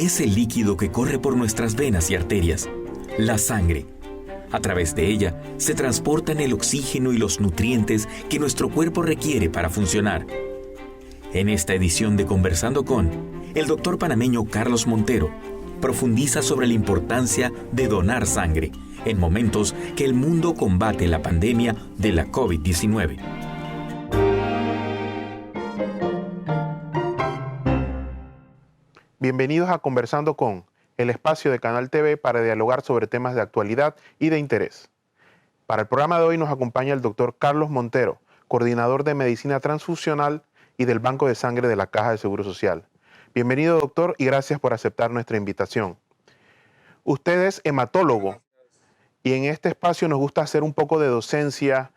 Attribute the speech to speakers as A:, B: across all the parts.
A: es el líquido que corre por nuestras venas y arterias, la sangre. A través de ella se transportan el oxígeno y los nutrientes que nuestro cuerpo requiere para funcionar. En esta edición de Conversando con, el doctor panameño Carlos Montero profundiza sobre la importancia de donar sangre en momentos que el mundo combate la pandemia de la COVID-19.
B: Bienvenidos a Conversando con, el espacio de Canal TV para dialogar sobre temas de actualidad y de interés. Para el programa de hoy nos acompaña el doctor Carlos Montero, coordinador de Medicina Transfusional y del Banco de Sangre de la Caja de Seguro Social. Bienvenido, doctor, y gracias por aceptar nuestra invitación. Usted es hematólogo y en este espacio nos gusta hacer un poco de docencia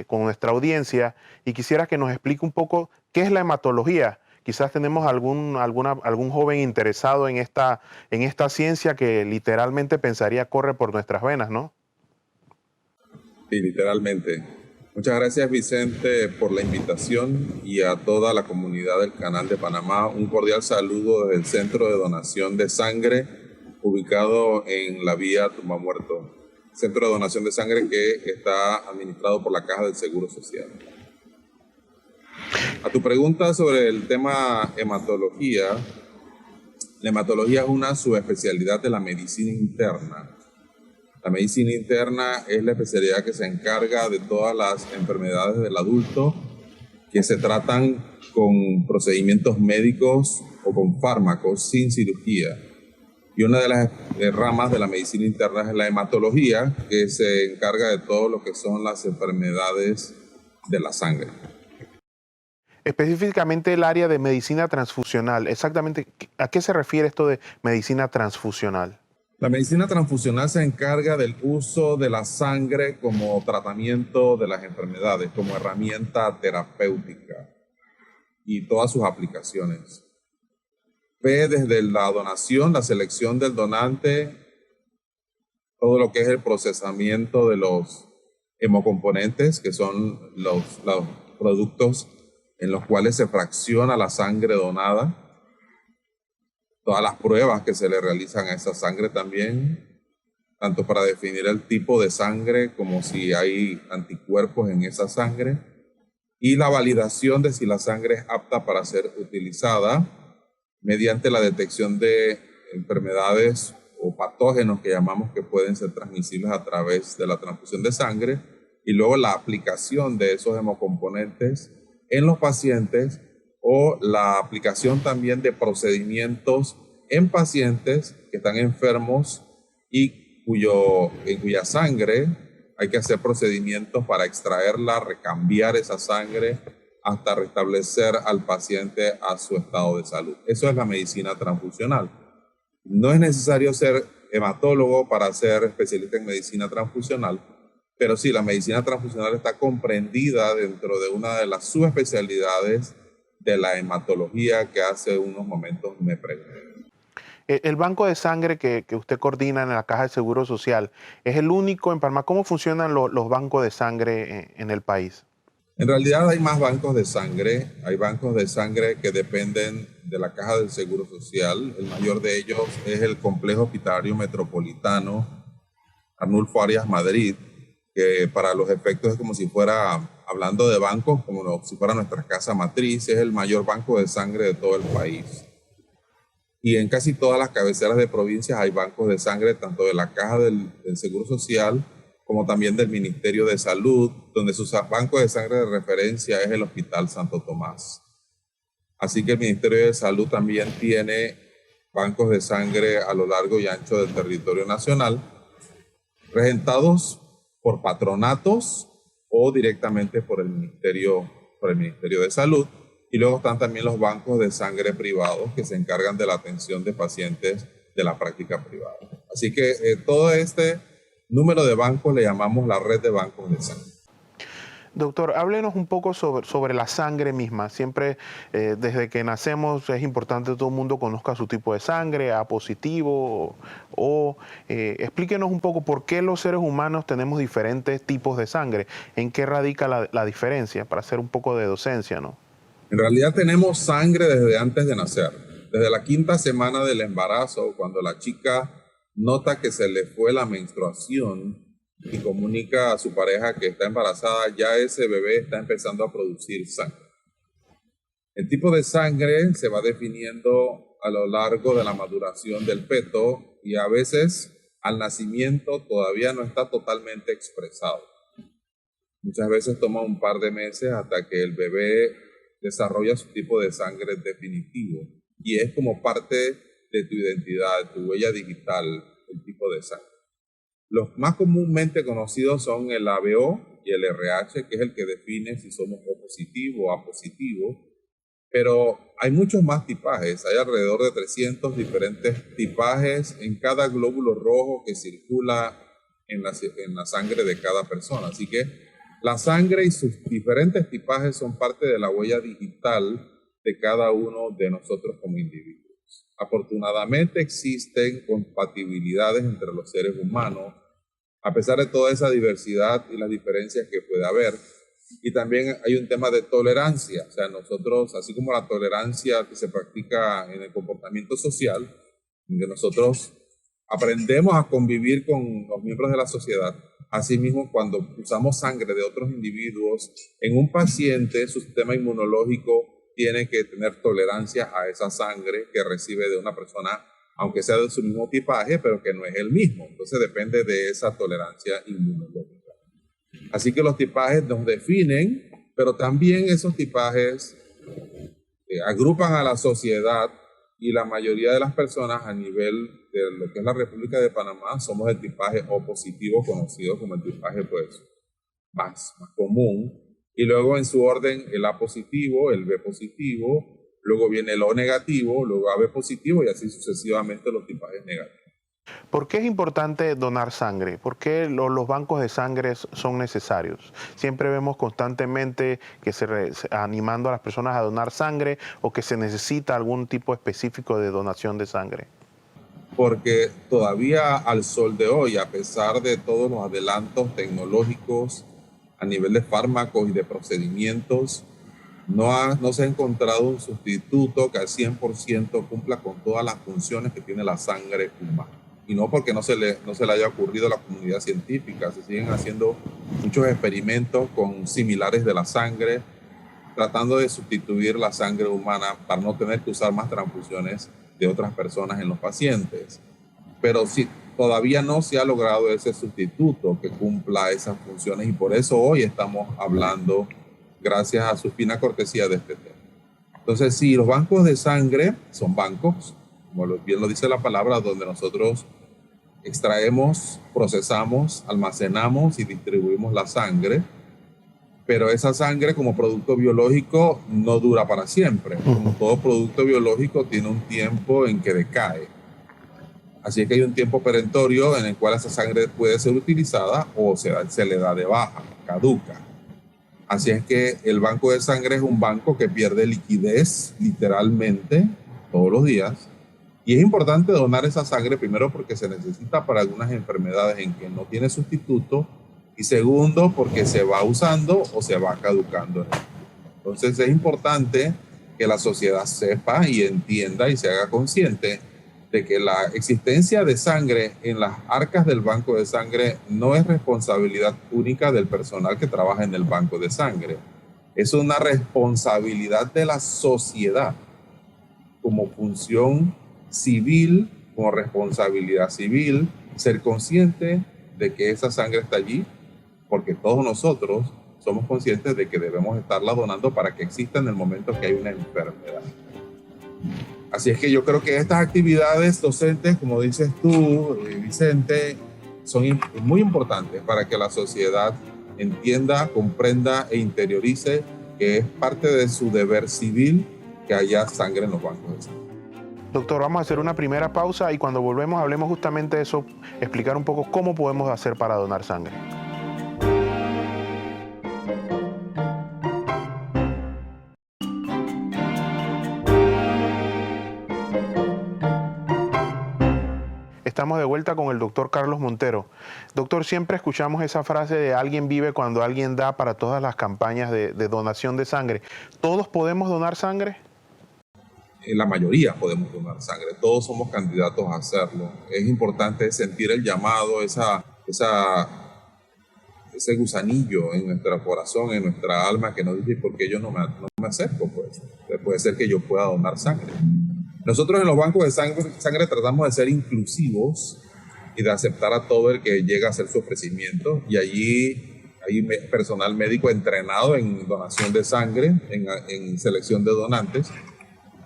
B: con nuestra audiencia y quisiera que nos explique un poco qué es la hematología. Quizás tenemos algún joven interesado en esta ciencia que literalmente pensaría corre por nuestras venas, ¿no?
C: Sí, literalmente. Muchas gracias, Vicente, por la invitación y a toda la comunidad del Canal de Panamá. Un cordial saludo desde el Centro de Donación de Sangre, ubicado en la vía Tumbamuerto. Centro de Donación de Sangre que está administrado por la Caja del Seguro Social. A tu pregunta sobre el tema hematología, la hematología es una subespecialidad de la medicina interna. La medicina interna es la especialidad que se encarga de todas las enfermedades del adulto que se tratan con procedimientos médicos o con fármacos sin cirugía. Y una de las ramas de la medicina interna es la hematología, que se encarga de todo lo que son las enfermedades de la sangre.
B: Específicamente el área de medicina transfusional, exactamente, ¿a qué se refiere esto de medicina transfusional?
C: La medicina transfusional se encarga del uso de la sangre como tratamiento de las enfermedades, como herramienta terapéutica y todas sus aplicaciones. Ve desde la donación, la selección del donante, todo lo que es el procesamiento de los hemocomponentes, que son los productos en los cuales se fracciona la sangre donada, todas las pruebas que se le realizan a esa sangre también, tanto para definir el tipo de sangre como si hay anticuerpos en esa sangre, y la validación de si la sangre es apta para ser utilizada mediante la detección de enfermedades o patógenos que llamamos que pueden ser transmisibles a través de la transfusión de sangre, y luego la aplicación de esos hemocomponentes en los pacientes o la aplicación también de procedimientos en pacientes que están enfermos y en cuya sangre hay que hacer procedimientos para extraerla, recambiar esa sangre hasta restablecer al paciente a su estado de salud. Eso es la medicina transfusional. No es necesario ser hematólogo para ser especialista en medicina transfusional, pero sí, la medicina transfusional está comprendida dentro de una de las subespecialidades de la hematología que hace unos momentos me pregunté.
B: El banco de sangre que usted coordina en la Caja de Seguro Social, ¿es el único en Panamá? ¿Cómo funcionan los bancos de sangre en el país?
C: En realidad hay más bancos de sangre. Hay bancos de sangre que dependen de la Caja del Seguro Social. El mayor de ellos es el Complejo Hospitalario Metropolitano Arnulfo Arias Madrid, que para los efectos es como si fuera, hablando de bancos, como si fuera nuestra casa matriz, es el mayor banco de sangre de todo el país. Y en casi todas las cabeceras de provincias hay bancos de sangre, tanto de la Caja del Seguro Social como también del Ministerio de Salud, donde su banco de sangre de referencia es el Hospital Santo Tomás. Así que el Ministerio de Salud también tiene bancos de sangre a lo largo y ancho del territorio nacional, regentados por patronatos o directamente por el Ministerio de Salud. Y luego están también los bancos de sangre privados que se encargan de la atención de pacientes de la práctica privada. Así que todo este número de bancos le llamamos la red de bancos de sangre.
B: Doctor, háblenos un poco sobre la sangre misma. Siempre, desde que nacemos, es importante que todo el mundo conozca su tipo de sangre, A positivo o explíquenos un poco por qué los seres humanos tenemos diferentes tipos de sangre. ¿En qué radica la diferencia? Para hacer un poco de docencia, ¿no?
C: En realidad tenemos sangre desde antes de nacer. Desde la 5ª semana del embarazo, cuando la chica nota que se le fue la menstruación y comunica a su pareja que está embarazada, ya ese bebé está empezando a producir sangre. El tipo de sangre se va definiendo a lo largo de la maduración del feto y a veces al nacimiento todavía no está totalmente expresado. Muchas veces toma un par de meses hasta que el bebé desarrolla su tipo de sangre definitivo y es como parte de tu identidad, tu huella digital, el tipo de sangre. Los más comúnmente conocidos son el ABO y el RH, que es el que define si somos O positivo o A positivo, pero hay muchos más tipajes, hay alrededor de 300 diferentes tipajes en cada glóbulo rojo que circula en la sangre de cada persona. Así que la sangre y sus diferentes tipajes son parte de la huella digital de cada uno de nosotros como individuos. Afortunadamente existen compatibilidades entre los seres humanos, a pesar de toda esa diversidad y las diferencias que puede haber. Y también hay un tema de tolerancia, o sea, nosotros, así como la tolerancia que se practica en el comportamiento social, donde nosotros aprendemos a convivir con los miembros de la sociedad, asimismo cuando usamos sangre de otros individuos, en un paciente su sistema inmunológico tiene que tener tolerancia a esa sangre que recibe de una persona, aunque sea de su mismo tipaje, pero que no es el mismo. Entonces depende de esa tolerancia inmunológica. Así que los tipajes nos definen, pero también esos tipajes agrupan a la sociedad y la mayoría de las personas a nivel de lo que es la República de Panamá somos el tipaje O positivo, conocido como el tipaje pues, más común. Y luego en su orden el A positivo, el B positivo, luego viene el O negativo, luego AB positivo y así sucesivamente los tipajes negativos.
B: ¿Por qué es importante donar sangre? ¿Por qué los bancos de sangre son necesarios? Siempre vemos constantemente que animando a las personas a donar sangre o que se necesita algún tipo específico de donación de sangre.
C: Porque todavía al sol de hoy, a pesar de todos los adelantos tecnológicos a nivel de fármacos y de procedimientos, no se ha encontrado un sustituto que al 100% cumpla con todas las funciones que tiene la sangre humana. Y no porque no se le haya ocurrido a la comunidad científica, se siguen haciendo muchos experimentos con similares de la sangre, tratando de sustituir la sangre humana para no tener que usar más transfusiones de otras personas en los pacientes. Pero sí, todavía no se ha logrado ese sustituto que cumpla esas funciones y por eso hoy estamos hablando gracias a su fina cortesía de este tema. Entonces, sí, los bancos de sangre son bancos, como bien lo dice la palabra, donde nosotros extraemos, procesamos, almacenamos y distribuimos la sangre, pero esa sangre como producto biológico no dura para siempre. Como todo producto biológico tiene un tiempo en que decae. Así que hay un tiempo perentorio en el cual esa sangre puede ser utilizada o se le da de baja, caduca. Así es que el banco de sangre es un banco que pierde liquidez literalmente todos los días. Y es importante donar esa sangre primero porque se necesita para algunas enfermedades en que no tiene sustituto y segundo porque se va usando o se va caducando. Entonces es importante que la sociedad sepa y entienda y se haga consciente de que la existencia de sangre en las arcas del banco de sangre no es responsabilidad única del personal que trabaja en el banco de sangre. Es una responsabilidad de la sociedad como función civil, como responsabilidad civil, ser consciente de que esa sangre está allí, porque todos nosotros somos conscientes de que debemos estarla donando para que exista en el momento que hay una enfermedad. Así es que yo creo que estas actividades docentes, como dices tú, Vicente, son muy importantes para que la sociedad entienda, comprenda e interiorice que es parte de su deber civil que haya sangre en los bancos de sangre.
B: Doctor, vamos a hacer una primera pausa y cuando volvemos hablemos justamente de eso, explicar un poco cómo podemos hacer para donar sangre. Estamos de vuelta con el doctor Carlos Montero. Doctor, siempre escuchamos esa frase de alguien vive cuando alguien da para todas las campañas de donación de sangre. ¿Todos podemos donar sangre?
C: la mayoría podemos donar sangre, todos somos candidatos a hacerlo. Es importante sentir el llamado, ese gusanillo en nuestro corazón, en nuestra alma, que nos dice: ¿por qué yo no me acerco? Pues puede ser que yo pueda donar sangre. Nosotros en los bancos de sangre tratamos de ser inclusivos y de aceptar a todo el que llega a hacer su ofrecimiento, y allí hay personal médico entrenado en donación de sangre, en selección de donantes,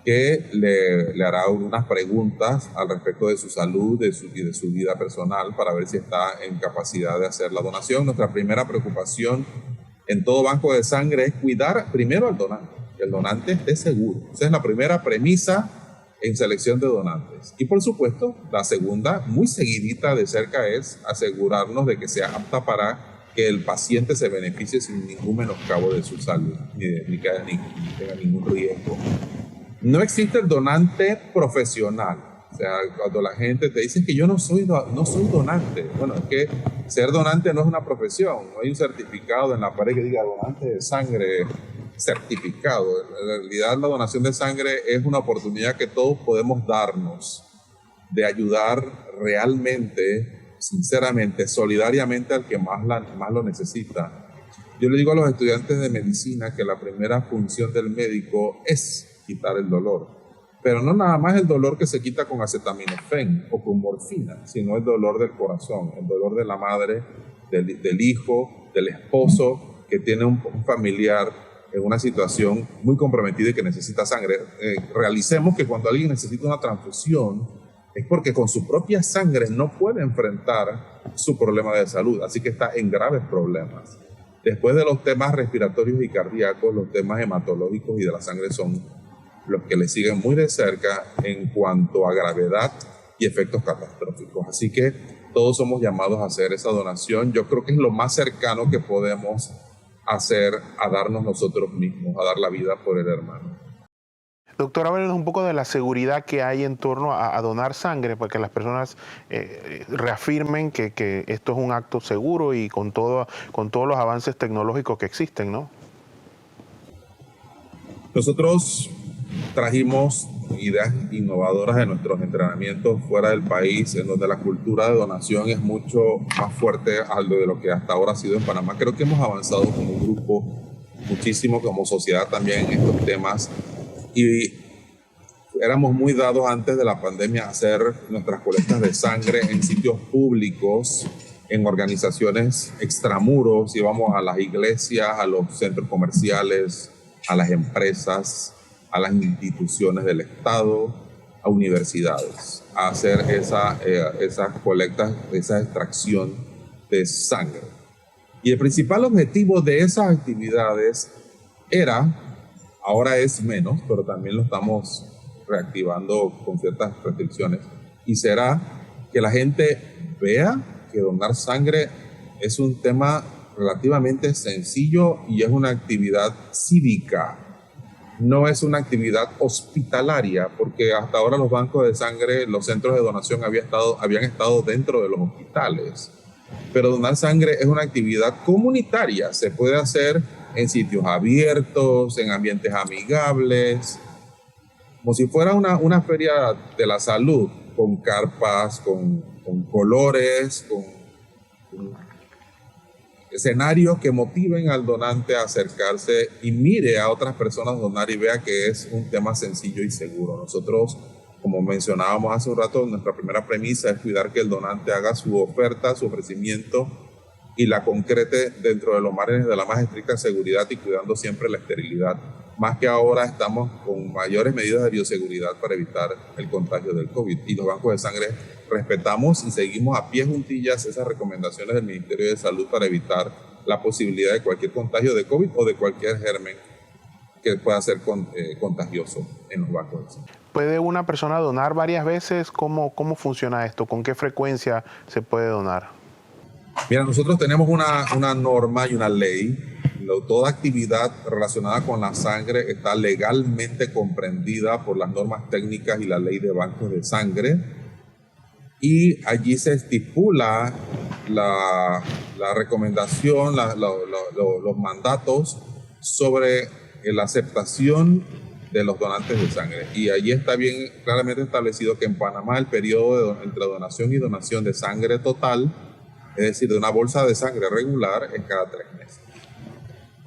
C: que le hará unas preguntas al respecto de su salud y de su vida personal para ver si está en capacidad de hacer la donación. Nuestra primera preocupación en todo banco de sangre es cuidar primero al donante, que el donante esté seguro. Esa es la primera premisa en selección de donantes. Y por supuesto, la segunda, muy seguidita de cerca, es asegurarnos de que sea apta para que el paciente se beneficie sin ningún menoscabo de su salud, ni tenga ningún riesgo. No existe el donante profesional. O sea, cuando la gente te dice que yo no soy donante, bueno, es que ser donante no es una profesión. No hay un certificado en la pared que diga donante de sangre certificado. En realidad, la donación de sangre es una oportunidad que todos podemos darnos de ayudar realmente, sinceramente, solidariamente al que más lo necesita. Yo le digo a los estudiantes de medicina que la primera función del médico es quitar el dolor, pero no nada más el dolor que se quita con acetaminofén o con morfina, sino el dolor del corazón, el dolor de la madre, del hijo, del esposo que tiene un familiar en una situación muy comprometida y que necesita sangre. Realicemos que cuando alguien necesita una transfusión es porque con su propia sangre no puede enfrentar su problema de salud, así que está en graves problemas. Después de los temas respiratorios y cardíacos, los temas hematológicos y de la sangre son los que le siguen muy de cerca en cuanto a gravedad y efectos catastróficos. Así que todos somos llamados a hacer esa donación. Yo creo que es lo más cercano que podemos hacer a darnos nosotros mismos, a dar la vida por el hermano.
B: Doctor, háblenos un poco de la seguridad que hay en torno a donar sangre, para que las personas reafirmen que esto es un acto seguro y con todos los avances tecnológicos que existen, ¿no?
C: Nosotros trajimos ideas innovadoras de nuestros entrenamientos fuera del país, en donde la cultura de donación es mucho más fuerte de lo que hasta ahora ha sido en Panamá. Creo que hemos avanzado como grupo muchísimo, como sociedad también, en estos temas, y éramos muy dados antes de la pandemia a hacer nuestras colectas de sangre en sitios públicos, en organizaciones extramuros. Íbamos a las iglesias, a los centros comerciales, a las empresas, a las instituciones del Estado, a universidades, a hacer esas colectas, esa extracción de sangre. Y el principal objetivo de esas actividades era, ahora es menos, pero también lo estamos reactivando con ciertas restricciones, y será que la gente vea que donar sangre es un tema relativamente sencillo y es una actividad cívica. No es una actividad hospitalaria, porque hasta ahora los bancos de sangre, los centros de donación habían estado dentro de los hospitales. Pero donar sangre es una actividad comunitaria, se puede hacer en sitios abiertos, en ambientes amigables, como si fuera una feria de la salud, con carpas, con colores, con escenarios que motiven al donante a acercarse y mire a otras personas donar y vea que es un tema sencillo y seguro. Nosotros, como mencionábamos hace un rato, nuestra primera premisa es cuidar que el donante haga su oferta, su ofrecimiento, y la concrete dentro de los márgenes de la más estricta seguridad y cuidando siempre la esterilidad. Más que ahora estamos con mayores medidas de bioseguridad para evitar el contagio del COVID. Y los bancos de sangre respetamos y seguimos a pie juntillas esas recomendaciones del Ministerio de Salud para evitar la posibilidad de cualquier contagio de COVID o de cualquier germen que pueda ser contagioso en los bancos de sangre.
B: ¿Puede una persona donar varias veces? ¿Cómo funciona esto? ¿Con qué frecuencia se puede donar?
C: Mira, nosotros tenemos una norma y una ley. Toda actividad relacionada con la sangre está legalmente comprendida por las normas técnicas y la ley de bancos de sangre. Y allí se estipula la recomendación, los mandatos sobre la aceptación de los donantes de sangre. Y allí está bien claramente establecido que en Panamá el periodo entre donación y donación de sangre total, es decir, de una bolsa de sangre regular, es cada 3 meses.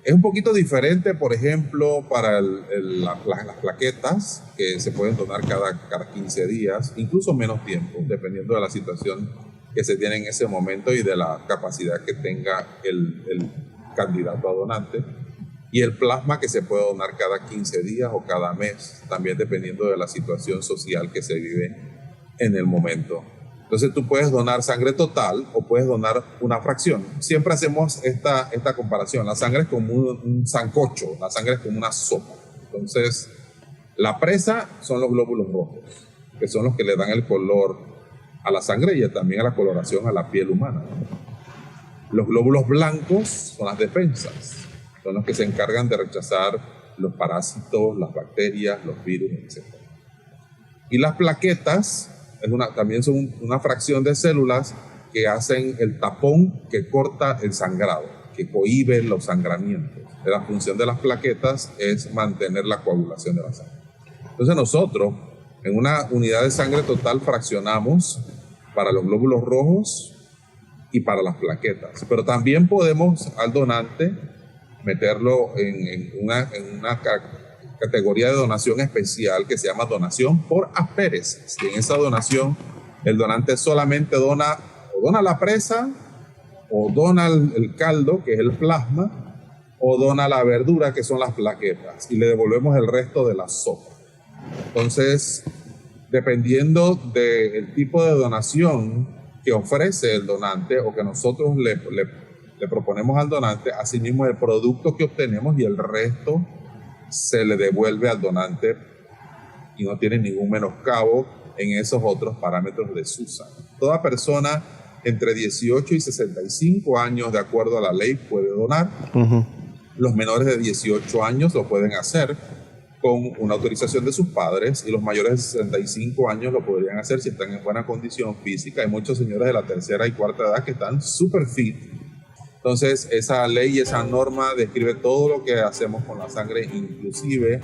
C: Es un poquito diferente, por ejemplo, para las plaquetas, que se pueden donar cada 15 días, incluso menos tiempo, dependiendo de la situación que se tiene en ese momento y de la capacidad que tenga el candidato a donante. Y el plasma, que se puede donar cada 15 días o cada mes, también dependiendo de la situación social que se vive en el momento. Entonces tú puedes donar sangre total o puedes donar una fracción. Siempre hacemos esta comparación. La sangre es como un sancocho, la sangre es como una sopa. Entonces, la presa son los glóbulos rojos, que son los que le dan el color a la sangre y también a la coloración a la piel humana. Los glóbulos blancos son las defensas, son los que se encargan de rechazar los parásitos, las bacterias, los virus, etc. Y las plaquetas también son una fracción de células que hacen el tapón que corta el sangrado, que cohíbe los sangramientos. La función de las plaquetas es mantener la coagulación de la sangre. Entonces nosotros, en una unidad de sangre total, fraccionamos para los glóbulos rojos y para las plaquetas. Pero también podemos al donante meterlo en una categoría de donación especial que se llama donación por aféresis. Y en esa donación el donante solamente dona la presa, o dona el caldo, que es el plasma, o dona la verdura, que son las plaquetas, y le devolvemos el resto de la sopa. Entonces, dependiendo del tipo de donación que ofrece el donante o que nosotros le proponemos al donante, asimismo el producto que obtenemos y el resto se le devuelve al donante y no tiene ningún menoscabo en esos otros parámetros de su sangre. Toda persona entre 18 y 65 años, de acuerdo a la ley, puede donar. Los menores de 18 años lo pueden hacer con una autorización de sus padres, y los mayores de 65 años lo podrían hacer si están en buena condición física. Hay muchos señores de la tercera y cuarta edad que están súper fit. Entonces, esa ley y esa norma describe todo lo que hacemos con la sangre, inclusive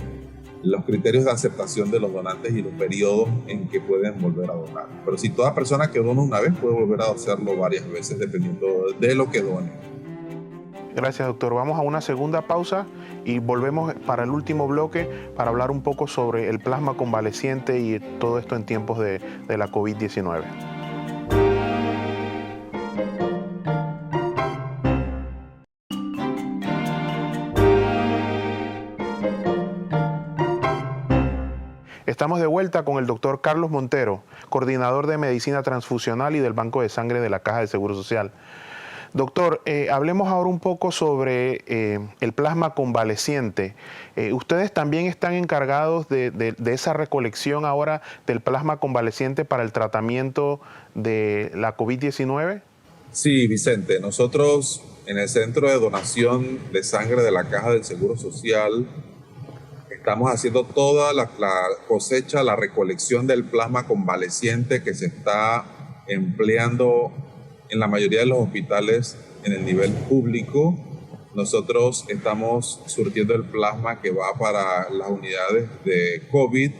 C: los criterios de aceptación de los donantes y los periodos en que pueden volver a donar. Pero si toda persona que dona una vez puede volver a hacerlo varias veces, dependiendo de lo que done.
B: Gracias, doctor. Vamos a una segunda pausa y volvemos para el último bloque para hablar un poco sobre el plasma convaleciente y todo esto en tiempos de la COVID-19. Estamos de vuelta con el doctor Carlos Montero, coordinador de Medicina Transfusional y del Banco de Sangre de la Caja de Seguro Social. Doctor, hablemos ahora un poco sobre el plasma convaleciente. ¿Ustedes también están encargados de esa recolección ahora del plasma convaleciente para el tratamiento de la COVID-19?
C: Sí, Vicente. Nosotros en el Centro de Donación de Sangre de la Caja del Seguro Social estamos haciendo toda la cosecha, la recolección del plasma convaleciente que se está empleando en la mayoría de los hospitales en el nivel público. Nosotros estamos surtiendo el plasma que va para las unidades de COVID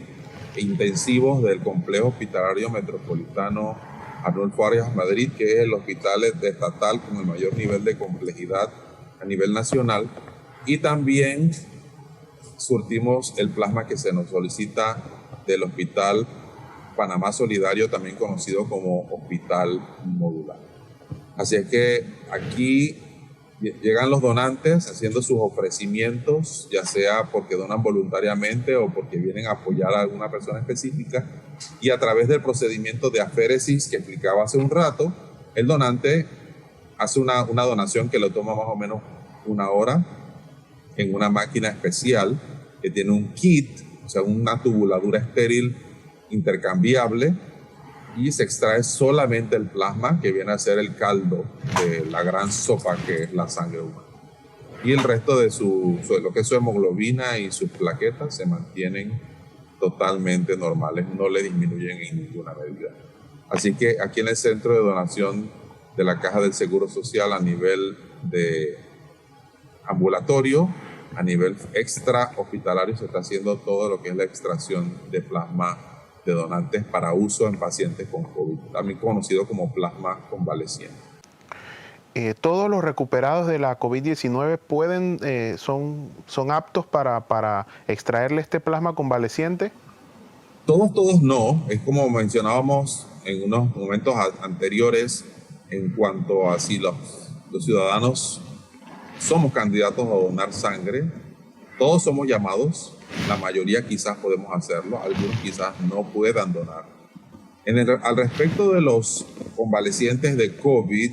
C: intensivos del Complejo Hospitalario Metropolitano Arnulfo Arias Madrid, que es el hospital estatal con el mayor nivel de complejidad a nivel nacional. Y también surtimos el plasma que se nos solicita del Hospital Panamá Solidario, también conocido como Hospital Modular. Así es que aquí llegan los donantes haciendo sus ofrecimientos, ya sea porque donan voluntariamente o porque vienen a apoyar a alguna persona específica, y a través del procedimiento de aféresis que explicaba hace un rato, el donante hace una donación que le toma más o menos 1 hora en una máquina especial que tiene un kit, o sea, una tubuladura estéril intercambiable, y se extrae solamente el plasma, que viene a ser el caldo de la gran sopa que es la sangre humana. Y el resto de lo que es su hemoglobina y sus plaquetas se mantienen totalmente normales, no le disminuyen en ninguna medida. Así que aquí en el Centro de Donación de la Caja del Seguro Social, a nivel de ambulatorio, a nivel extra hospitalario se está haciendo todo lo que es la extracción de plasma de donantes para uso en pacientes con COVID, también conocido como plasma convaleciente.
B: ¿Todos los recuperados de la COVID-19 son aptos para extraerle este plasma convaleciente?
C: Todos no. Es como mencionábamos en unos momentos anteriores en cuanto a si los ciudadanos somos candidatos a donar sangre. Todos somos llamados, la mayoría quizás podemos hacerlo, algunos quizás no puedan donar. Al respecto de los convalecientes de COVID,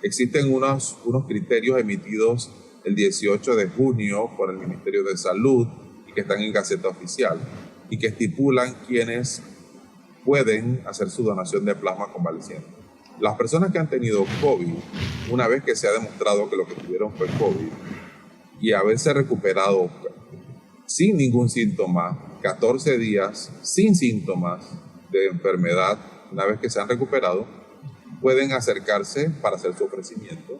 C: existen unos criterios emitidos el 18 de junio por el Ministerio de Salud y que están en Gaceta Oficial y que estipulan quienes pueden hacer su donación de plasma convaleciente. Las personas que han tenido COVID, una vez que se ha demostrado que lo que tuvieron fue COVID y haberse recuperado sin ningún síntoma, 14 días sin síntomas de enfermedad, una vez que se han recuperado, pueden acercarse para hacer su ofrecimiento.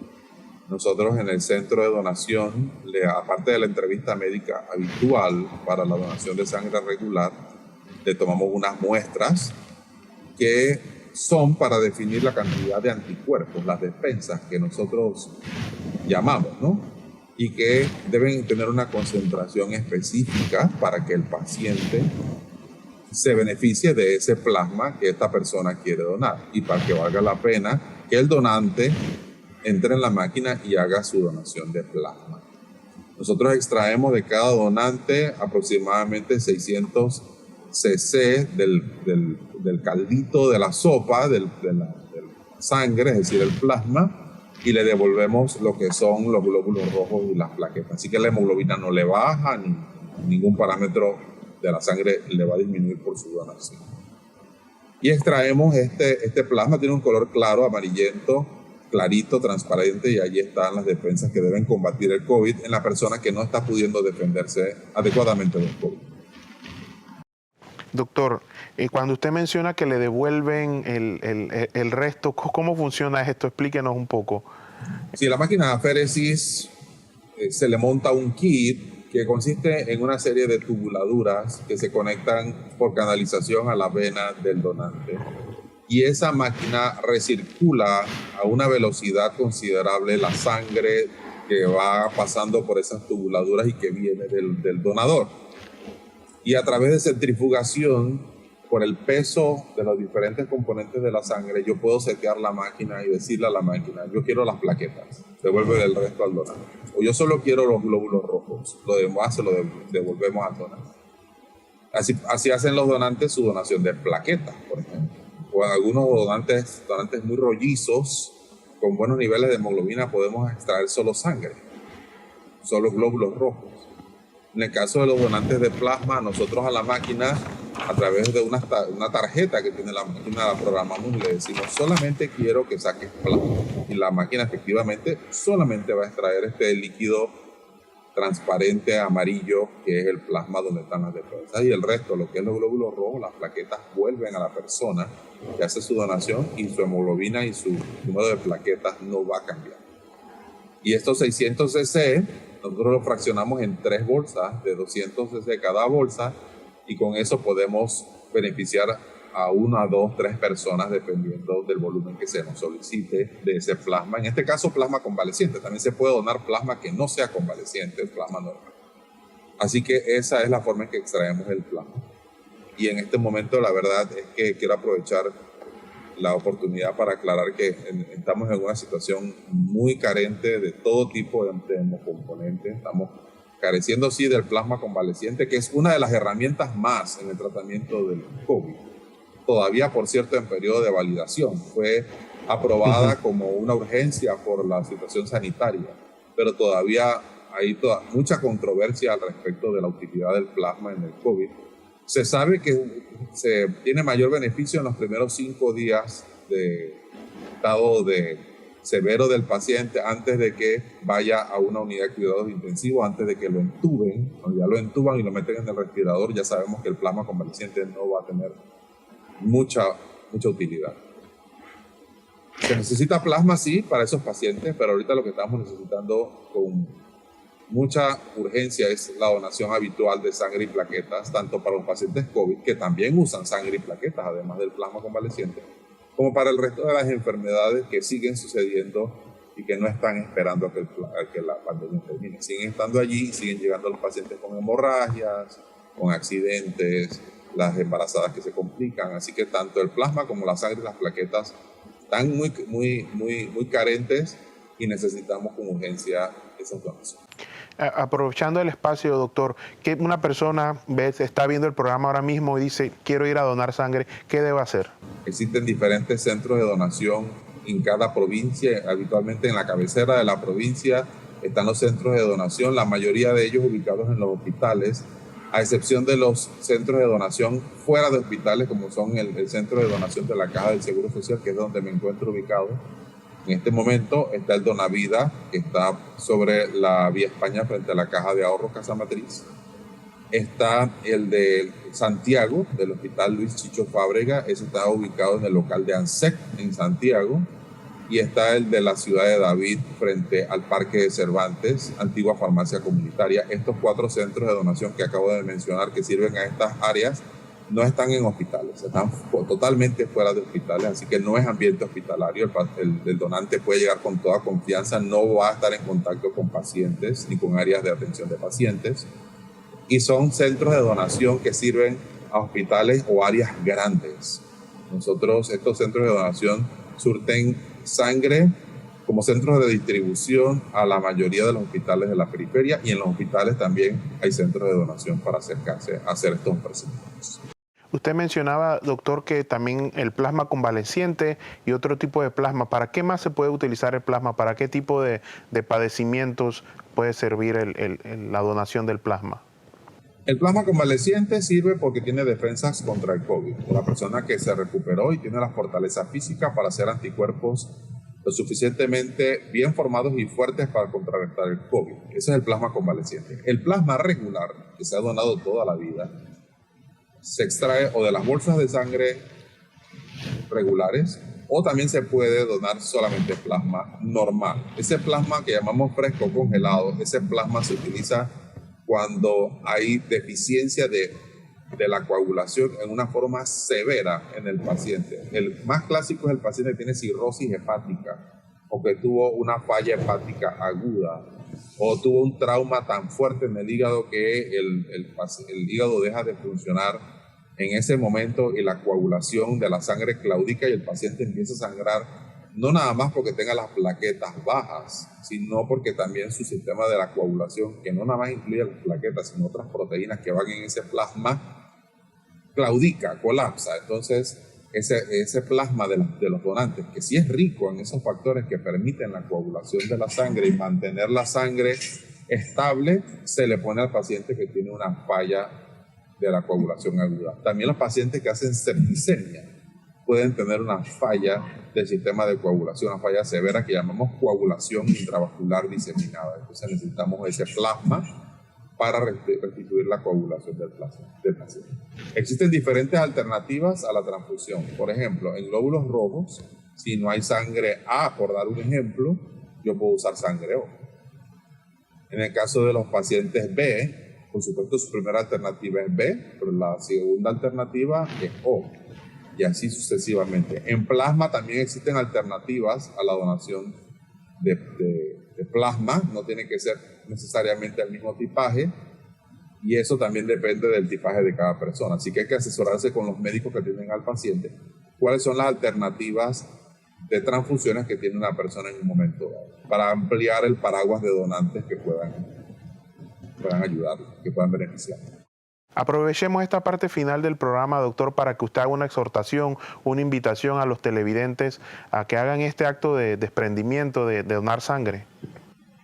C: Nosotros en el centro de donación, aparte de la entrevista médica habitual para la donación de sangre regular, le tomamos unas muestras que son para definir la cantidad de anticuerpos, las defensas que nosotros llamamos, ¿no? Y que deben tener una concentración específica para que el paciente se beneficie de ese plasma que esta persona quiere donar y para que valga la pena que el donante entre en la máquina y haga su donación de plasma. Nosotros extraemos de cada donante aproximadamente 600 cc del caldito de la sopa, de la sangre, es decir, el plasma, y le devolvemos lo que son los glóbulos rojos y las plaquetas. Así que la hemoglobina no le baja, ni ningún parámetro de la sangre le va a disminuir por su donación. Y extraemos este plasma, tiene un color claro, amarillento, clarito, transparente, y allí están las defensas que deben combatir el COVID en la persona que no está pudiendo defenderse adecuadamente del COVID.
B: Doctor, cuando usted menciona que le devuelven el resto, ¿cómo funciona esto? Explíquenos un poco.
C: Sí, la máquina de aféresis se le monta un kit que consiste en una serie de tubuladuras que se conectan por canalización a la vena del donante. Y esa máquina recircula a una velocidad considerable la sangre que va pasando por esas tubuladuras y que viene del donador. Y a través de centrifugación, por el peso de los diferentes componentes de la sangre, yo puedo setear la máquina y decirle a la máquina, yo quiero las plaquetas, devuelve el resto al donante. O yo solo quiero los glóbulos rojos, lo demás se lo devolvemos al donante. Así hacen los donantes su donación de plaquetas, por ejemplo. O en algunos donantes muy rollizos, con buenos niveles de hemoglobina, podemos extraer solo sangre, solo glóbulos rojos. En el caso de los donantes de plasma, nosotros a la máquina, a través de una tarjeta que tiene la máquina, la programamos y le decimos, solamente quiero que saques plasma. Y la máquina efectivamente solamente va a extraer este líquido transparente amarillo, que es el plasma donde están las defensas, y el resto, lo que es los glóbulos rojos, las plaquetas, vuelven a la persona que hace su donación y su hemoglobina y su número de plaquetas no va a cambiar. Y estos 600 cc, nosotros los fraccionamos en 3 bolsas de 200 cc cada bolsa, y con eso podemos beneficiar a 1, 2, 3 personas dependiendo del volumen que se nos solicite de ese plasma. En este caso, plasma convaleciente. También se puede donar plasma que no sea convaleciente, el plasma normal. Así que esa es la forma en que extraemos el plasma. Y en este momento, la verdad es que quiero aprovechar la oportunidad para aclarar que estamos en una situación muy carente de todo tipo de hemocomponentes. Estamos careciendo, sí, del plasma convaleciente, que es una de las herramientas más en el tratamiento del COVID. Todavía, por cierto, en periodo de validación. Fue aprobada como una urgencia por la situación sanitaria, pero todavía hay mucha controversia al respecto de la utilidad del plasma en el COVID. Se sabe que se tiene mayor beneficio en los primeros 5 días de estado severo del paciente antes de que vaya a una unidad de cuidados intensivos, antes de que lo entuben. Cuando ya lo entuban y lo meten en el respirador, ya sabemos que el plasma convaleciente no va a tener mucha utilidad. Se necesita plasma, sí, para esos pacientes, pero ahorita lo que estamos necesitando con mucha urgencia es la donación habitual de sangre y plaquetas, tanto para los pacientes COVID, que también usan sangre y plaquetas, además del plasma convaleciente, como para el resto de las enfermedades que siguen sucediendo y que no están esperando a que la pandemia termine. Siguen estando allí y siguen llegando los pacientes con hemorragias, con accidentes, las embarazadas que se complican. Así que tanto el plasma como la sangre y las plaquetas están muy carentes y necesitamos con urgencia esas donaciones.
B: Aprovechando el espacio, doctor, que una persona está viendo el programa ahora mismo y dice, quiero ir a donar sangre, ¿qué debe hacer?
C: Existen diferentes centros de donación en cada provincia. Habitualmente en la cabecera de la provincia están los centros de donación, la mayoría de ellos ubicados en los hospitales, a excepción de los centros de donación fuera de hospitales, como son el centro de donación de la Caja del Seguro Social, que es donde me encuentro ubicado. En este momento está el Donavida, que está sobre la Vía España frente a la Caja de Ahorro Casa Matriz. Está el de Santiago, del Hospital Luis Chicho Fábrega, ese está ubicado en el local de ANSEC en Santiago. Y está el de la ciudad de David frente al Parque de Cervantes, antigua farmacia comunitaria. Estos 4 centros de donación que acabo de mencionar que sirven a estas áreas no están en hospitales, están totalmente fuera de hospitales, así que no es ambiente hospitalario. El donante puede llegar con toda confianza, no va a estar en contacto con pacientes ni con áreas de atención de pacientes. Y son centros de donación que sirven a hospitales o áreas grandes. Estos centros de donación surten sangre como centros de distribución a la mayoría de los hospitales de la periferia, y en los hospitales también hay centros de donación para acercarse a hacer estos procedimientos.
B: Usted mencionaba, doctor, que también el plasma convaleciente y otro tipo de plasma. ¿Para qué más se puede utilizar el plasma? ¿Para qué tipo de padecimientos puede servir la donación del plasma?
C: El plasma convaleciente sirve porque tiene defensas contra el COVID. La persona que se recuperó y tiene la fortaleza física para hacer anticuerpos lo suficientemente bien formados y fuertes para contrarrestar el COVID. Ese es el plasma convaleciente. El plasma regular, que se ha donado toda la vida, se extrae o de las bolsas de sangre regulares, o también se puede donar solamente plasma normal. Ese plasma que llamamos fresco congelado, ese plasma se utiliza cuando hay deficiencia de la coagulación en una forma severa en el paciente. El más clásico es el paciente que tiene cirrosis hepática o que tuvo una falla hepática aguda o tuvo un trauma tan fuerte en el hígado que el hígado deja de funcionar en ese momento y la coagulación de la sangre claudica y el paciente empieza a sangrar, no nada más porque tenga las plaquetas bajas, sino porque también su sistema de la coagulación, que no nada más incluye las plaquetas, sino otras proteínas que van en ese plasma, claudica, colapsa. Entonces, ese plasma de los donantes, que sí es rico en esos factores que permiten la coagulación de la sangre y mantener la sangre estable, se le pone al paciente que tiene una falla de la coagulación aguda. También los pacientes que hacen septicemia pueden tener una falla del sistema de coagulación, una falla severa que llamamos coagulación intravascular diseminada. Entonces necesitamos ese plasma para restituir la coagulación del paciente. Existen diferentes alternativas a la transfusión. Por ejemplo, en glóbulos rojos, si no hay sangre A, por dar un ejemplo, yo puedo usar sangre O. En el caso de los pacientes B, por supuesto su primera alternativa es B, pero la segunda alternativa es O. Y así sucesivamente. En plasma también existen alternativas a la donación de plasma, no tiene que ser necesariamente el mismo tipaje, y eso también depende del tipaje de cada persona. Así que hay que asesorarse con los médicos que atienden al paciente cuáles son las alternativas de transfusiones que tiene una persona en un momento dado, para ampliar el paraguas de donantes que puedan ayudar, que puedan beneficiar.
B: Aprovechemos esta parte final del programa, doctor, para que usted haga una exhortación, una invitación a los televidentes a que hagan este acto de desprendimiento, de donar sangre.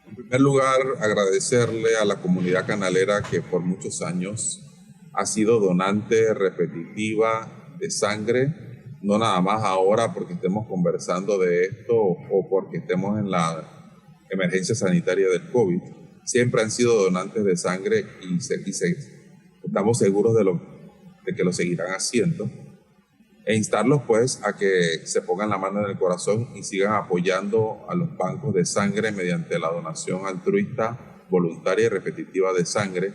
C: En primer lugar, agradecerle a la comunidad canalera que por muchos años ha sido donante repetitiva de sangre, no nada más ahora porque estemos conversando de esto o porque estemos en la emergencia sanitaria del COVID. Siempre han sido donantes de sangre y estamos seguros de que lo seguirán haciendo, e instarlos pues a que se pongan la mano en el corazón y sigan apoyando a los bancos de sangre mediante la donación altruista voluntaria y repetitiva de sangre,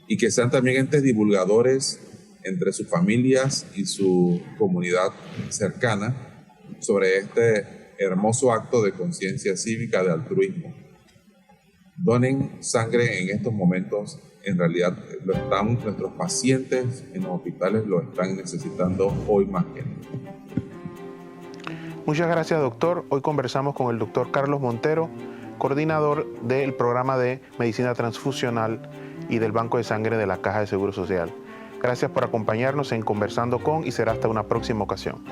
C: y que sean también entes divulgadores entre sus familias y su comunidad cercana sobre este hermoso acto de conciencia cívica, de altruismo. Donen sangre en estos momentos. En realidad nuestros pacientes en los hospitales lo están necesitando hoy más que nunca.
B: Muchas gracias, doctor. Hoy conversamos con el doctor Carlos Montero, coordinador del programa de medicina transfusional y del Banco de Sangre de la Caja de Seguro Social. Gracias por acompañarnos en Conversando con, y será hasta una próxima ocasión.